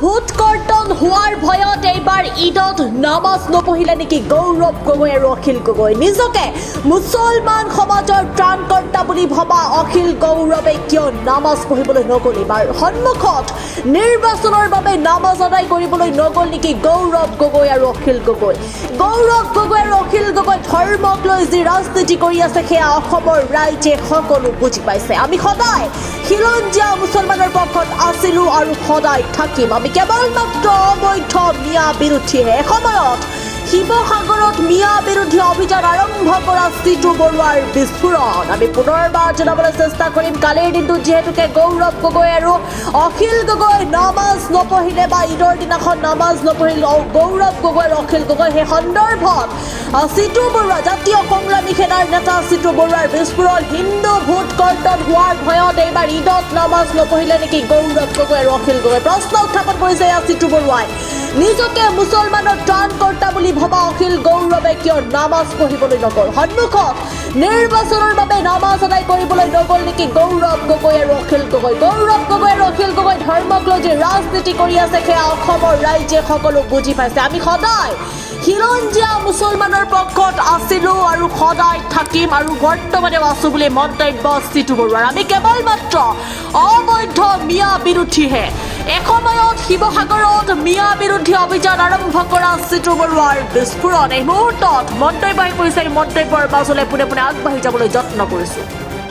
Vote কৰ্তন হোৱাৰ ভয়ত এইবাৰ ঈদত নামাজ নপঢ়িলে নেকি গৌৰৱ গগৈ আৰু অখিল গগৈ। নিজকে মুছলমান সমাজৰ ত্ৰাণকৰ্তা বুলি ভবা অখিল গৌৰৱে কিয় নামাজ পঢ়িবলৈ নগ'ল। এইবাৰ সন্মুখত নিৰ্বাচনৰ বাবে নামাজ আদায় কৰিবলৈ নগ'ল নেকি গৌৰৱ গগৈ আৰু অখিল গগৈ। গৌৰৱ গগৈ আৰু অখিল গগৈ ধৰ্মক লৈ যি ৰাজনীতি কৰি আছে সেয়া অসমৰ ৰাইজে সকলো বুজি পাইছে। আমি সদায় খিলঞ্জীয়া মুছলমানৰ পক্ষত আছিলো আৰু সদায় থাকিম। আমি কেৱল মাত্ৰ অবৈধ মিয়া বিৰোধীহে। এসময়ত শিৱসাগৰত মিয়া বিৰোধী অভিযান আৰম্ভ কৰা চিটু বৰুৱাৰ বিস্ফোৰণ আমি পুনৰবাৰ জনাবলৈ চেষ্টা কৰিম। কালিৰ দিনটোত যিহেতুকে গৌৰৱ গগৈ আৰু অখিল গগৈ নামাজ নপঢ়িলে বা ঈদৰ দিনাখন নামাজ নপঢ়িল গৌৰৱ গগৈ আৰু অখিল গগৈ, সেই সন্দৰ্ভত চিটু বৰুৱা জাতীয় সংগ্ৰামী সেনাৰ নেতা চিটু বৰুৱাৰ বিস্ফোৰণ। হিন্দু ভোট কৰ্তন হোৱাৰ ভয়ত এইবাৰ ঈদত নামাজ নপঢ়িলে নেকি গৌৰৱ গগৈ আৰু অখিল গগৈ। প্ৰশ্ন উত্থাপন কৰিছে এয়া চিটু বৰুৱাই। নিজকে মুছলমানৰ ত্ৰাণকৰ্তা বুলি ভবা অখিল গৌৰৱে কিয় নামাজ পঢ়িবলৈ নগ'ল। সন্মুখত নিৰ্বাচনৰ বাবে নামাজ আদায় কৰিবলৈ নগ'ল নেকি গৌৰৱ গগৈ আৰু অখিল গগৈ। গৌৰৱ গগৈ আৰু অখিল গগৈ ধৰ্মক লৈ যে ৰাজনীতি কৰি আছে সেয়া অসমৰ ৰাইজে সকলো বুজি পাইছে। আমি সদায় খিলঞ্জীয়া মুছলমানৰ পক্ষত আছিলো আৰু সদায় থাকিম আৰু বৰ্তমানেও আছো বুলি মন্তব্য চিটু বৰুৱাৰ। আমি কেৱল মাত্ৰ অবৈধ মিয়া বিৰোধীহে। এসময়ত শিৱসাগৰত মিয়া বিৰোধী অভিযান আৰম্ভ কৰা চিটু বৰুৱাৰ বিস্ফোৰণ। এই মুহূৰ্তত মন্তব্য আহি পৰিছে। এই মন্তব্যৰ মাজলৈ পোনে পোনে আগবাঢ়ি যাবলৈ যত্ন কৰিছো।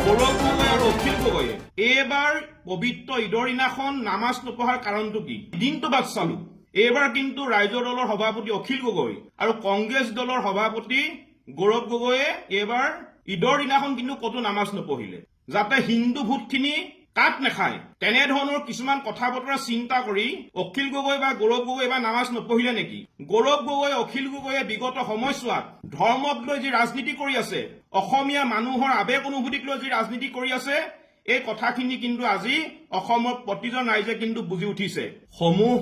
গৌৰৱ গগৈ আৰু অখিল গগৈয়ে এইবাৰ পবিত্ৰ ঈদৰ দিনাখন নামাজ নপঢ়াৰ কাৰণটো কি? দিনটো বাদ চালো। এইবাৰ কিন্তু ৰাইজৰ দলৰ সভাপতি অখিল গগৈ আৰু কংগ্ৰেছ দলৰ সভাপতি গৌৰৱ গগৈয়ে এইবাৰ ঈদৰ দিনাখন কিন্তু ক'তো নামাজ নপঢ়িলে, যাতে হিন্দু ভোটখিনি কাট নাখায়। তেনেধৰণৰ কিছুমান কথা বতৰা চিন্তা কৰি অখিল গগৈ বা গৌৰৱ গগৈ এবাৰ নামাজ নপঢ়িলে নেকি? গৌৰৱ গগৈ অখিল গগৈয়ে বিগত সময়ছোৱাত ধৰ্মক লৈ যি ৰাজনীতি কৰি আছে, অসমীয়া মানুহৰ আৱেগ অনুভূতিক লৈ যি ৰাজনীতি কৰি আছে, এই কথাখিনি কিন্তু আজি অসমৰ প্ৰতিজন ৰাইজে কিন্তু বুজি উঠিছে। সমূহ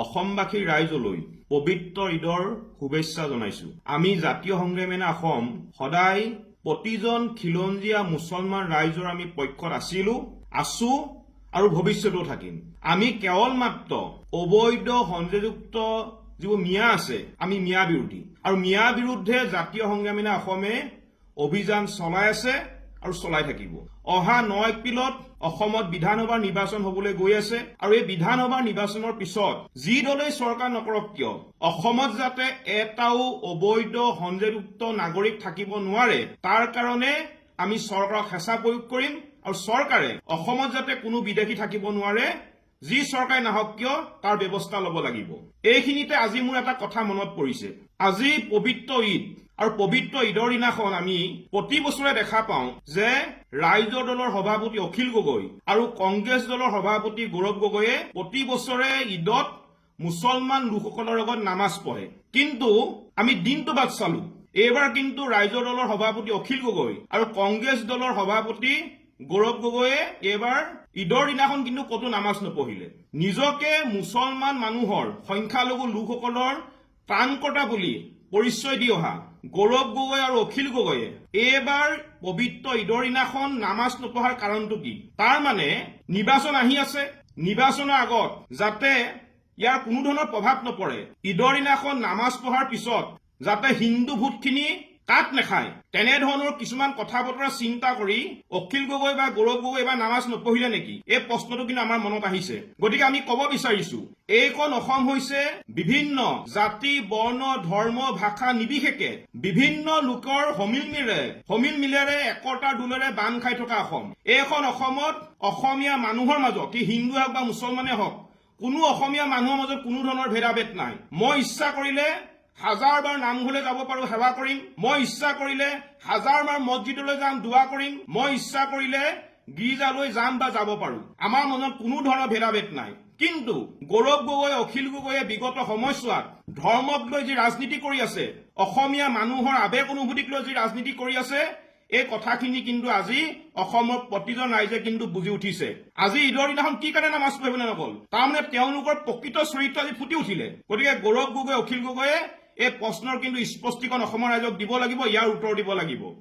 অসমবাসীৰ ৰাইজলৈ পবিত্ৰ ঈদৰ শুভেচ্ছা জনাইছো। আমি জাতীয় সংগ্ৰামী অসম সদায় প্ৰতিজন খিলঞ্জীয়া মুছলমান ৰাইজৰ আমি পক্ষত আছো আৰু ভৱিষ্যতেও থাকিম। আমি কেৱল মাত্ৰ অবৈধ সংযোগযুক্ত যিবোৰ মিয়া আছে, আমি মিয়া বিৰোধী আৰু মিয়া বিৰুদ্ধে জাতীয় সংগ্ৰামী অসমে অভিযান চলাই আছে আৰু চলাই থাকিব। অহা 9 এপ্ৰিলত অসমত বিধানসভাৰ নিৰ্বাচন হবলৈ গৈ আছে আৰু এই বিধানসভাৰ নিৰ্বাচনৰ পিছত যি দলেই চৰকাৰ নকৰক কিয় অসমত যাতে এটাও অবৈধ সংযোগযুক্ত নাগৰিক থাকিব নোৱাৰে, তাৰ কাৰণে আমি চৰকাৰক হেঁচা প্ৰয়োগ কৰিম আৰু চৰকাৰে অসমত যাতে কোনো বিদেশী থাকিব নোৱাৰে, যি চৰকাৰে নাহক কিয় তাৰ ব্যৱস্থা ল'ব লাগিব। এইখিনিতে আজি মোৰ এটা কথা মনত পৰিছে। আজি পবিত্ৰ ঈদ আৰু পবিত্ৰ ঈদৰ দিনাখন আমি প্ৰতি বছৰে দেখা পাওঁ যে ৰাইজৰ দলৰ সভাপতি অখিল গগৈ আৰু কংগ্ৰেছ দলৰ সভাপতি গৌৰৱ গগৈয়ে প্ৰতি বছৰে ঈদত মুছলমান লোকসকলৰ লগত নামাজ পঢ়ে। কিন্তু আমি দিনটো বাদ চালো। এইবাৰ কিন্তু ৰাইজৰ দলৰ সভাপতি অখিল গগৈ আৰু কংগ্ৰেছ দলৰ সভাপতি গৌৰৱ গগৈয়ে এইবাৰ ঈদৰ দিনাখন কিন্তু ক'তো নামাজ নপঢ়িলে। নিজকে মুছলমান মানুহৰ সংখ্যালঘু লোকসকলৰ ত্ৰাণকৰ্তা বুলি পৰিচয় দি অহা গৌৰৱ গগৈ আৰু অখিল গগৈয়ে এইবাৰ পবিত্ৰ ঈদৰ দিনাখন নামাজ নপঢ়াৰ কাৰণটো কি? তাৰ মানে নিৰ্বাচন আহি আছে, নিৰ্বাচনৰ আগত যাতে ইয়াৰ কোনো ধৰণৰ প্ৰভাৱ নপৰে, ঈদৰ দিনাখন নামাজ পঢ়াৰ পিছত যাতে হিন্দু ভোটখিনি কাট নাখায়, তেনেধৰণৰ কিছুমান কথা বতৰা চিন্তা কৰি অখিল গগৈ বা গৌৰৱ গগৈ এবাৰ নামাজ নপঢ়িলে নেকি? এই প্ৰশ্নটো কিন্তু আমাৰ মনত আহিছে। গতিকে আমি ক'ব বিচাৰিছো, এইখন অসম হৈছে বিভিন্ন জাতি, বৰ্ণ, ধৰ্ম, ভাষা নিৰ্বিশেষে বিভিন্ন লোকৰ সমিল মিলেৰে একতাৰ দোলেৰে বান্ধ খাই থকা অসম। এইখন অসমত অসমীয়া মানুহৰ মাজত, কি হিন্দু হওক বা মুছলমানে হওক, কোনো অসমীয়া মানুহৰ মাজত কোনো ধৰণৰ ভেদাভেদ নাই। মই ইচ্ছা কৰিলে হাজাৰবাৰ নামঘৰলৈ যাব পাৰো, সেৱা কৰিম। মই ইচ্ছা কৰিলে হাজাৰবাৰ মছজিদলৈ যাম, দোৱা কৰিম। মই ইচ্ছা কৰিলে গীৰ্জালৈ যাম বা যাব পাৰো। আমাৰ মনত কোনো ধৰণৰ ভেদাভেদ নাই। কিন্তু গৌৰৱ গগৈ অখিল গগৈয়ে বিগত সময়ছোৱাত ধৰ্মক লৈ যি ৰাজনীতি কৰি আছে, অসমীয়া মানুহৰ আৱেগ অনুভূতিক লৈ যি ৰাজনীতি কৰি আছে, এই কথাখিনি কিন্তু আজি অসমৰ প্ৰতিজন ৰাইজে কিন্তু বুজি উঠিছে। আজি ঈদৰ দিনাখন কি কাৰণে নামাজ পঢ়িবলৈ নগ'ল, তাৰমানে তেওঁলোকৰ প্ৰকৃত চৰিত্ৰ আজি ফুটি উঠিলে। গতিকে গৌৰৱ গগৈ অখিল গগৈয়ে এই প্ৰশ্নৰ কিন্তু স্পষ্টীকৰণ অসমৰ ৰাইজক দিব লাগিব, ইয়াৰ উত্তৰ দিব লাগিব।